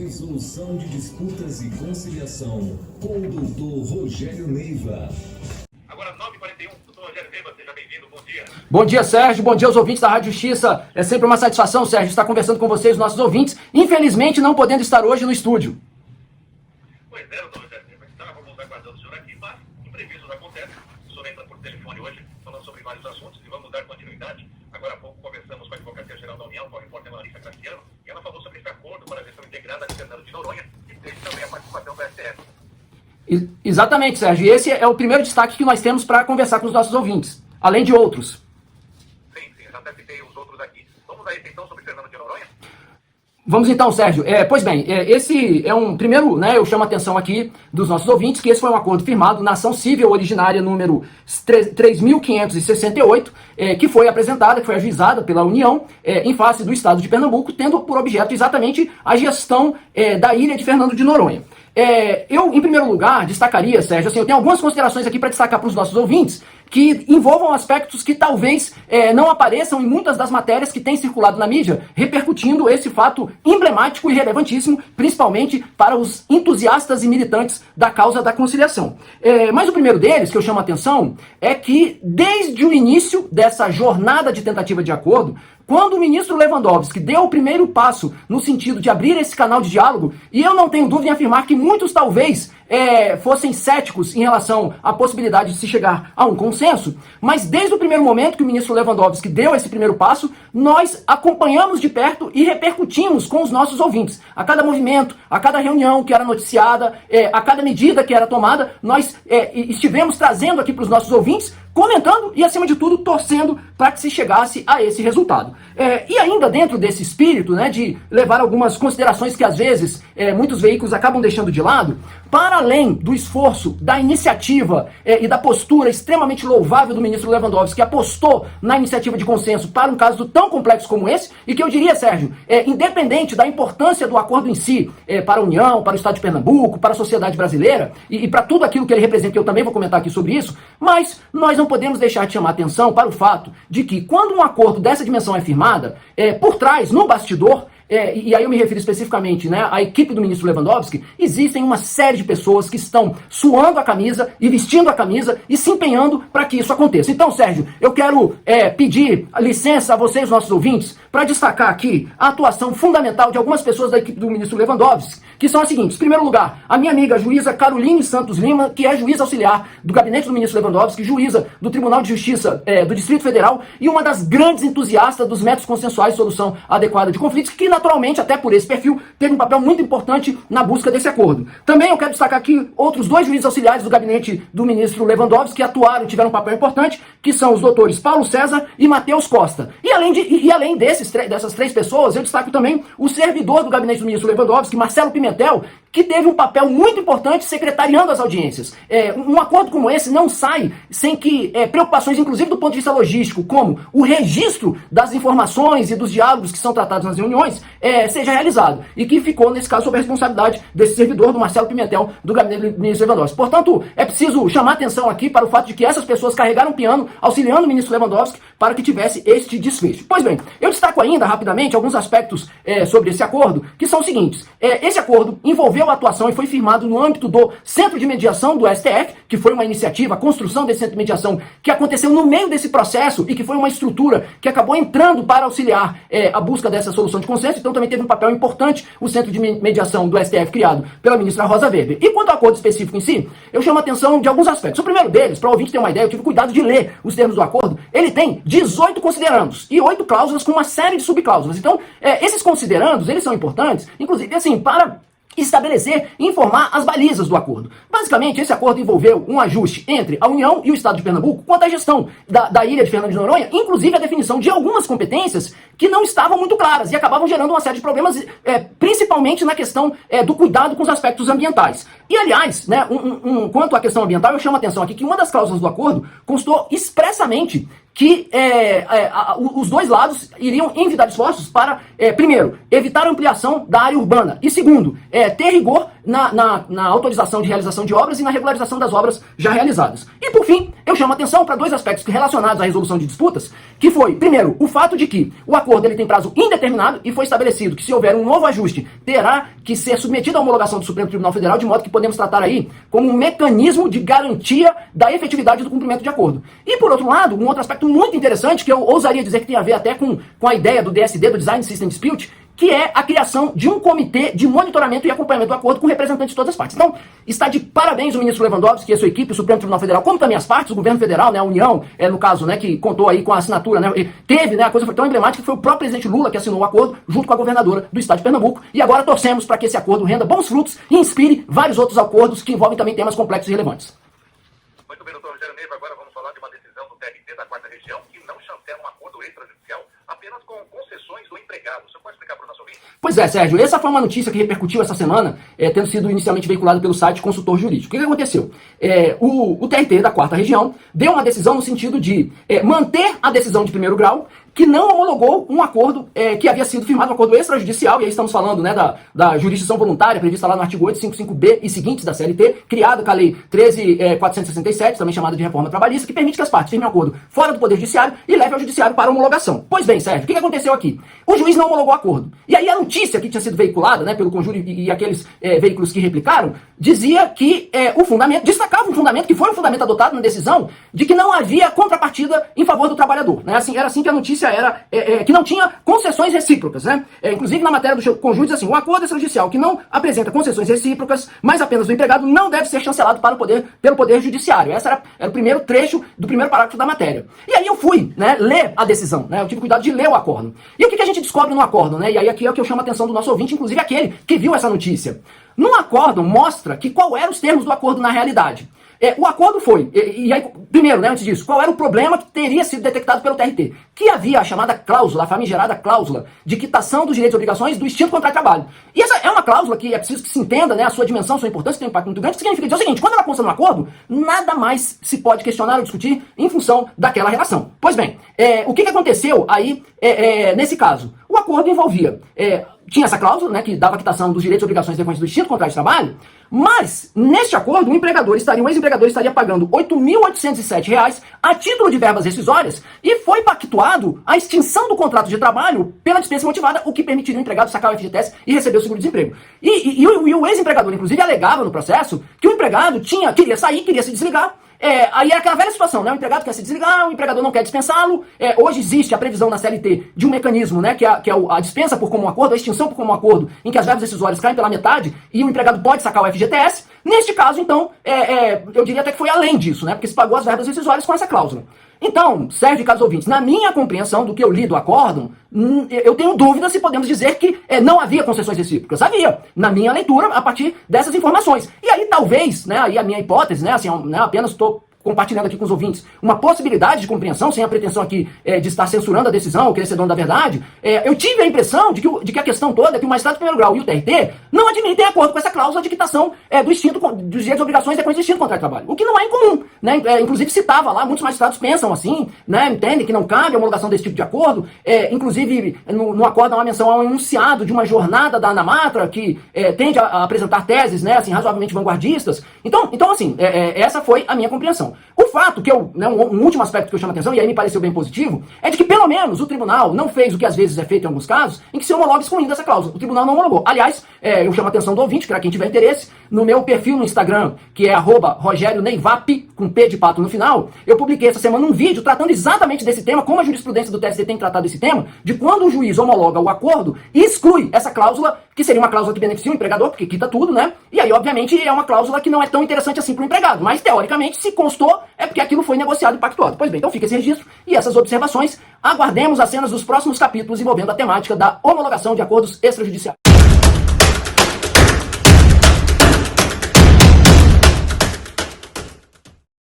Resolução de disputas e conciliação com o doutor Rogério Neiva. Agora 9h41, doutor Rogério Neiva, seja bem-vindo, bom dia. Bom dia, Sérgio, bom dia aos ouvintes da Rádio Justiça. É sempre uma satisfação, Sérgio, estar conversando com vocês, nossos ouvintes, infelizmente não podendo estar hoje no estúdio. Pois é, doutor Rogério Neiva, estávamos aguardando o senhor aqui, mas imprevistos acontecem. O senhor entra por telefone hoje, falando sobre vários assuntos e vamos dar continuidade. Agora há pouco conversamos com a Advocacia Geral da União, com a repórter Larissa Graciano, e ela falou sobre esse acordo para a gestão integrada de Fernando de Noronha e teve também a participação do STF. Exatamente, Sérgio. E esse é o primeiro destaque que nós temos para conversar com os nossos ouvintes, além de outros. Sim, já até citei os outros aqui. Vamos aí então sobre Fernando de Noronha? Vamos então, Sérgio. Pois bem, esse é um primeiro, eu chamo a atenção aqui dos nossos ouvintes, que esse foi um acordo firmado na ação civil originária número 3.568, que foi apresentada, que foi ajuizada pela União em face do Estado de Pernambuco, tendo por objeto exatamente a gestão da ilha de Fernando de Noronha. Eu, em primeiro lugar, destacaria, Sérgio, assim, eu tenho algumas considerações aqui para destacar para os nossos ouvintes, que envolvam aspectos que talvez não apareçam em muitas das matérias que têm circulado na mídia, repercutindo esse fato emblemático e relevantíssimo, principalmente para os entusiastas e militantes da causa da conciliação. Mas o primeiro deles, que eu chamo a atenção, é que desde o início dessa jornada de tentativa de acordo, quando o ministro Lewandowski deu o primeiro passo no sentido de abrir esse canal de diálogo, e eu não tenho dúvida em afirmar que muitos talvez fossem céticos em relação à possibilidade de se chegar a um consenso, mas desde o primeiro momento que o ministro Lewandowski deu esse primeiro passo, nós acompanhamos de perto e repercutimos com os nossos ouvintes. A cada movimento, a cada reunião que era noticiada, a cada medida que era tomada, nós estivemos trazendo aqui para os nossos ouvintes, comentando e, acima de tudo, torcendo para que se chegasse a esse resultado. E ainda dentro desse espírito, de levar algumas considerações que, às vezes, muitos veículos acabam deixando de lado, para além do esforço, da iniciativa e da postura extremamente louvável do ministro Lewandowski, que apostou na iniciativa de consenso para um caso tão complexo como esse, e que eu diria, Sérgio, independente da importância do acordo em si, para a União, para o Estado de Pernambuco, para a sociedade brasileira, e para tudo aquilo que ele representa, que eu também vou comentar aqui sobre isso, mas nós não podemos deixar de chamar atenção para o fato de que, quando um acordo dessa dimensão é firmada, por trás, no bastidor, e aí eu me refiro especificamente à equipe do ministro Lewandowski, existem uma série de pessoas que estão suando a camisa e vestindo a camisa e se empenhando para que isso aconteça. Então, Sérgio, eu quero pedir licença a vocês, nossos ouvintes, para destacar aqui a atuação fundamental de algumas pessoas da equipe do ministro Lewandowski, que são as seguintes. Em primeiro lugar, a minha amiga juíza Caroline Santos Lima, que é juíza auxiliar do gabinete do ministro Lewandowski, juíza do Tribunal de Justiça do Distrito Federal e uma das grandes entusiastas dos métodos consensuais de solução adequada de conflitos, que naturalmente, até por esse perfil, teve um papel muito importante na busca desse acordo. Também eu quero destacar aqui outros dois juízes auxiliares do gabinete do ministro Lewandowski que atuaram e tiveram um papel importante, que são os doutores Paulo César e Matheus Costa. E além dessas três pessoas, eu destaco também o servidor do gabinete do ministro Lewandowski, Marcelo Pimentel, que teve um papel muito importante secretariando as audiências. Um acordo como esse não sai sem que preocupações, inclusive do ponto de vista logístico, como o registro das informações e dos diálogos que são tratados nas reuniões, seja realizado. E que ficou, nesse caso, sob a responsabilidade desse servidor, do Marcelo Pimentel, do gabinete do ministro Lewandowski. Portanto, é preciso chamar atenção aqui para o fato de que essas pessoas carregaram o piano, auxiliando o ministro Lewandowski para que tivesse este desfecho. Pois bem, eu destaco ainda, rapidamente, alguns aspectos sobre esse acordo, que são os seguintes. Esse acordo envolveu a atuação e foi firmado no âmbito do Centro de Mediação do STF, que foi uma iniciativa, a construção desse Centro de Mediação, que aconteceu no meio desse processo e que foi uma estrutura que acabou entrando para auxiliar a busca dessa solução de consenso. Então também teve um papel importante o Centro de Mediação do STF, criado pela ministra Rosa Weber. E quanto ao acordo específico em si, eu chamo a atenção de alguns aspectos. O primeiro deles, para o ouvinte ter uma ideia, eu tive cuidado de ler os termos do acordo, ele tem 18 considerandos e 8 cláusulas com uma série de subcláusulas. Então, esses considerandos, eles são importantes, inclusive, assim, para estabelecer e informar as balizas do acordo. Basicamente, esse acordo envolveu um ajuste entre a União e o Estado de Pernambuco quanto à gestão da ilha de Fernando de Noronha, inclusive a definição de algumas competências que não estavam muito claras e acabavam gerando uma série de problemas, principalmente na questão do cuidado com os aspectos ambientais. E, aliás, quanto à questão ambiental, eu chamo a atenção aqui que uma das cláusulas do acordo constou expressamente que os dois lados iriam envidar esforços para, primeiro, evitar a ampliação da área urbana e, segundo, ter rigor na autorização de realização de obras e na regularização das obras já realizadas. E por fim, eu chamo a atenção para dois aspectos relacionados à resolução de disputas, que foi, primeiro, o fato de que o acordo ele tem prazo indeterminado e foi estabelecido que se houver um novo ajuste, terá que ser submetido à homologação do Supremo Tribunal Federal, de modo que podemos tratar aí como um mecanismo de garantia da efetividade do cumprimento de acordo. E por outro lado, um outro aspecto muito interessante, que eu ousaria dizer que tem a ver até com a ideia do DSD, do Design System Dispute, que é a criação de um comitê de monitoramento e acompanhamento do acordo com representantes de todas as partes. Então, está de parabéns o ministro Lewandowski e a sua equipe, o Supremo Tribunal Federal, como também as partes, o governo federal, né, a União, no caso, né, que contou aí com a assinatura, né, teve, né, a coisa foi tão emblemática que foi o próprio presidente Lula que assinou o acordo, junto com a governadora do estado de Pernambuco, e agora torcemos para que esse acordo renda bons frutos e inspire vários outros acordos que envolvem também temas complexos e relevantes. Muito bem, doutor Rogério Neiva, agora vamos falar de uma decisão do TRT da 4ª Região que não chancela um acordo extrajudicial apenas com concessões do empregado. Você pode explicar para o nosso ouvinte? Pois é, Sérgio, essa foi uma notícia que repercutiu essa semana, tendo sido inicialmente veiculada pelo site Consultor Jurídico. O que aconteceu? O TRT da 4ª Região deu uma decisão no sentido de manter a decisão de primeiro grau, que não homologou um acordo que havia sido firmado, um acordo extrajudicial, e aí estamos falando, né, da jurisdição voluntária, prevista lá no artigo 855B e seguintes da CLT, criado com a Lei 13.467, também chamada de reforma trabalhista, que permite que as partes firmem um acordo fora do Poder Judiciário e levem ao Judiciário para homologação. Pois bem, Sérgio, o que aconteceu aqui? O juiz não homologou o acordo. E aí a notícia que tinha sido veiculada, né, pelo Conjuro e aqueles veículos que replicaram, dizia que o fundamento, destacava um fundamento, que foi um fundamento adotado na decisão, de que não havia contrapartida em favor do trabalhador. Né? Era assim que a notícia era, que não tinha concessões recíprocas. Né? Inclusive na matéria do Conjuro diz assim, o acordo extrajudicial que não apresenta concessões recíprocas, mas apenas do empregado, não deve ser chancelado pelo Poder Judiciário. Esse era o primeiro trecho do primeiro parágrafo da matéria. E aí eu fui, né, ler a decisão, né? Eu tive cuidado de ler o acórdão. E o que a gente descobre no acórdão? Né? E aí aqui é o que eu chamo a atenção do nosso ouvinte, inclusive aquele que viu essa notícia. No acórdão mostra que qual eram os termos do acordo na realidade. O acordo foi, e aí, primeiro, né, antes disso, qual era o problema que teria sido detectado pelo TRT? Que havia a chamada cláusula, a famigerada cláusula de quitação dos direitos e obrigações do extinto contrato de trabalho. E essa é uma cláusula que é preciso que se entenda, né, a sua dimensão, a sua importância, tem um impacto muito grande, que significa dizer o seguinte, quando ela consta no acordo, nada mais se pode questionar ou discutir em função daquela relação. Pois bem, o que aconteceu aí nesse caso? O acordo envolvia... tinha essa cláusula, né, que dava a quitação dos direitos e obrigações decorrentes do extinto contrato de trabalho, mas, neste acordo, um ex-empregador estaria pagando R$ 8.807 a título de verbas rescisórias e foi pactuado a extinção do contrato de trabalho pela dispensa motivada, o que permitiria o empregado sacar o FGTS e receber o seguro-desemprego. E o ex-empregador, inclusive, alegava no processo que o empregado queria sair, queria se desligar. Aí era aquela velha situação, né? O empregado quer se desligar, o empregador não quer dispensá-lo. Hoje existe a previsão na CLT de um mecanismo, né? Que é a dispensa por comum acordo, a extinção por comum acordo, em que as verbas rescisórias caem pela metade e o empregado pode sacar o FGTS. Neste caso, então, eu diria até que foi além disso, né? Porque se pagou as verbas rescisórias com essa cláusula. Então, Sérgio e caros ouvintes, na minha compreensão do que eu li do acórdão, eu tenho dúvida se podemos dizer que não havia concessões recíprocas. Havia, na minha leitura, a partir dessas informações. E aí, talvez, né, aí a minha hipótese, né, assim, apenas estou compartilhando aqui com os ouvintes, uma possibilidade de compreensão, sem a pretensão aqui de estar censurando a decisão ou querer ser dono da verdade, eu tive a impressão de que a questão toda é que o magistrado de primeiro grau e o TRT não admitem acordo com essa cláusula de quitação dos direitos e obrigações depois do extinto contrato de trabalho, o que não é incomum, né? Inclusive citava lá, muitos magistrados pensam assim, né? Entendem que não cabe a homologação desse tipo de acordo, inclusive no acordo há uma menção a um enunciado de uma jornada da Anamatra que tende a apresentar teses, né, assim, razoavelmente vanguardistas. Então assim, essa foi a minha compreensão. O fato que um último aspecto que eu chamo a atenção, e aí me pareceu bem positivo, é de que pelo menos o tribunal não fez o que às vezes é feito em alguns casos, em que se homologa excluindo essa cláusula. O tribunal não homologou. Aliás, eu chamo a atenção do ouvinte, para quem tiver interesse, no meu perfil no Instagram, que é @RogérioNeivap, com P de pato no final, eu publiquei essa semana um vídeo tratando exatamente desse tema, como a jurisprudência do TST tem tratado esse tema, de quando o juiz homologa o acordo e exclui essa cláusula, que seria uma cláusula que beneficia o empregador, porque quita tudo, né? E aí, obviamente, é uma cláusula que não é tão interessante assim para o empregado, mas teoricamente, se constou, é porque aquilo foi negociado e pactuado. Pois bem, então fica esse registro e essas observações. Aguardemos as cenas dos próximos capítulos envolvendo a temática da homologação de acordos extrajudiciais.